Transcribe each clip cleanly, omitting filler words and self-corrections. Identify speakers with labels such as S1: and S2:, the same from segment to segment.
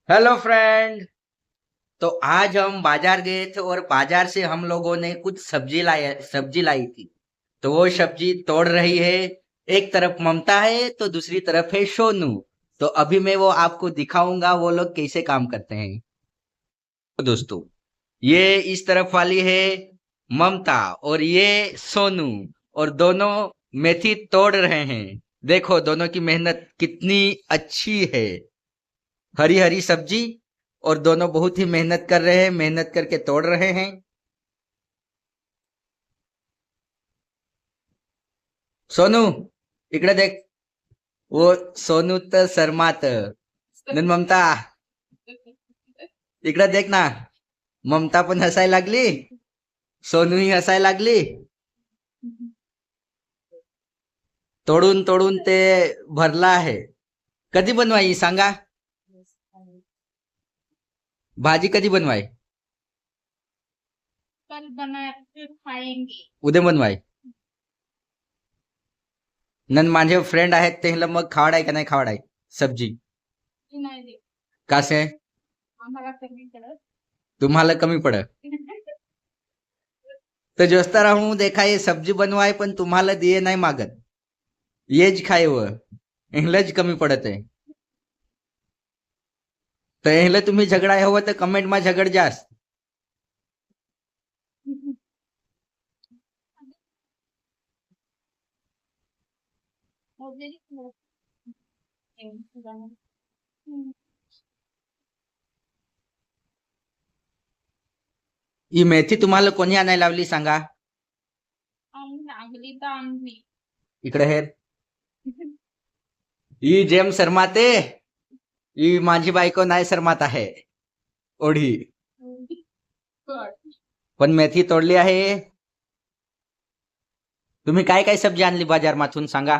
S1: Hello friend. तो आज हम बाजार गए थे और बाजार से हम लोगों ने कुछ सब्जी लाई थी। तो वो सब्जी तोड़ रही है। एक तरफ ममता है तो दूसरी तरफ है सोनू। तो अभी मैं वो आपको दिखाऊंगा वो लोग कैसे काम करते हैं। तो दोस्तों, ये इस तरफ वाली है ममता और ये सोनू, और दोनों मेथी तोड़ रहे हैं। देखो दोनों की मेहनत कितनी अच्छी है। हरी हरी सब्जी, और दोनों बहुत ही मेहनत कर रहे हैं, मेहनत करके तोड़ रहे हैं। सोनू, इकडे देख. वो सोनू तर शर्मात. नन ममता, इकडे देख ना. ममता पण हसायला लागली, सोनू ही हसायला लागली. तोडून तोडून ते भरला आहे. कधी बनवाई सांगा? भाजी कधी बनवाय?
S2: कल बनाया फिर खाएंगे।
S1: उद्या बनवाय. नन माझे फ्रेंड आहेत त्यांना मग खावडाय का नाही खावडाय सब्जी?
S2: नाही दे
S1: का से?
S2: आम्हाला कमी करत
S1: तुम्हाला कमी पडत. तो जोस्ता राहूं देखा ये सब्जी बनवाय पण तुम्हाला दिए नाही मागत. येज खाय व इंग्लज कमी पडत आहे. तर एहले तुम्ही झगडा हवं तर कमेंट मा झगड जास. ही मेथी तुम्हाला कोणी आणायला लावली सांगा?
S2: आगली तर आणली
S1: इकडे हे ही जेम शर्माते. ही माझी बायको नाही शर्मात आहे ओढी. पण मेथी तोडली आहे. तुम्ही काय काय सब्जी आणली बाजार माथून सांगा?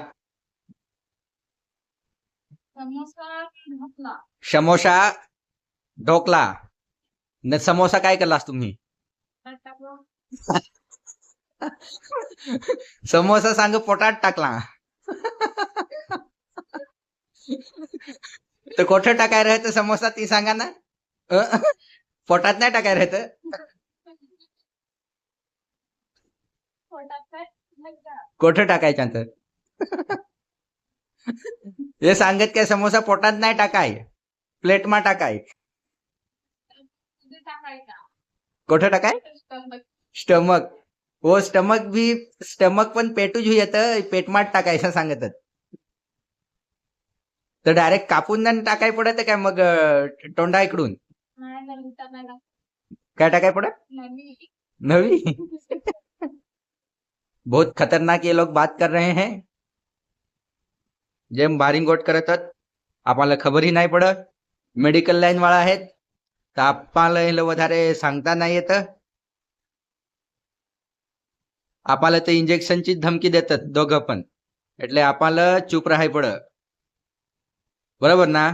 S2: समोसा ढोकला
S1: समोसा, ढोकला. न समोसा काय केलास तुम्ही? समोसा सांग पोटात टाकला. तर कोठं टाकाय राहतं समोसा ती सांगा ना. पोटात नाही टाकाय राहतं. कोठं टाकायचं तर हे सांगत काय समोसा पोटात नाही टाकाय, प्लेट मा टाकाय. कोठं टाकाय? स्टमक. हो स्टमक पण पेटूच येतं, पेटमाट टाकायचं सांगतात. तर डायरेक्ट कापून नाही टाकाय पडत काय मग तोंडा इकडून? काय टाकाय पडत? नवी. बहुत खतरनाक ये लोग बात कर रहे हैं. जेम बारिंग गोट करतात आपल्याला खबरही नाही पडत. मेडिकल लाईन वाळा आहेत तर आपल्याला વધારે सांगता नाही येत. आपल्याला ते इंजेक्शनची धमकी देतात दोघं पण, એટલે आपल्याला चूप राहाय पडत. बरोबर ना?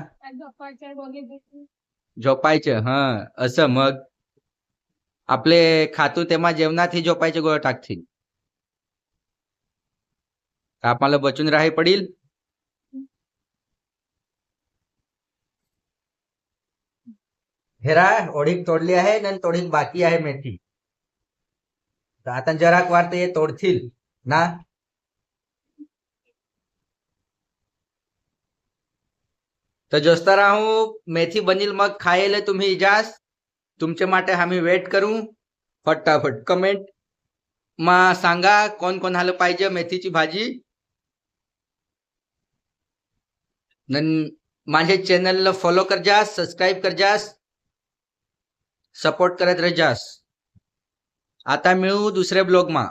S1: झोपायचं. हा असं मग आपले खातू तेव्हा जेवणात ही झोपायचे गोळ टाकतील. आपल्याला बचून राहाय पडील. हेरा ओढीक तोडली आहे आणि तोडीक बाकी आहे मेथी. तर आता जराक वार ते तोडतील ना. तर जोस्ता राहू मेथी बनील मग खायला तुम्ही जास. तुमच्या માટે आम्ही वेट करू. फटाफट कमेंट मा सांगा कोण कोणाला पाहिजे मेथीची भाजी. माझे चॅनलला फॉलो कर जास, सबस्क्राईब कर जास, सपोर्ट करत रह जास. आता मिळू दुसऱ्या ब्लॉग मा.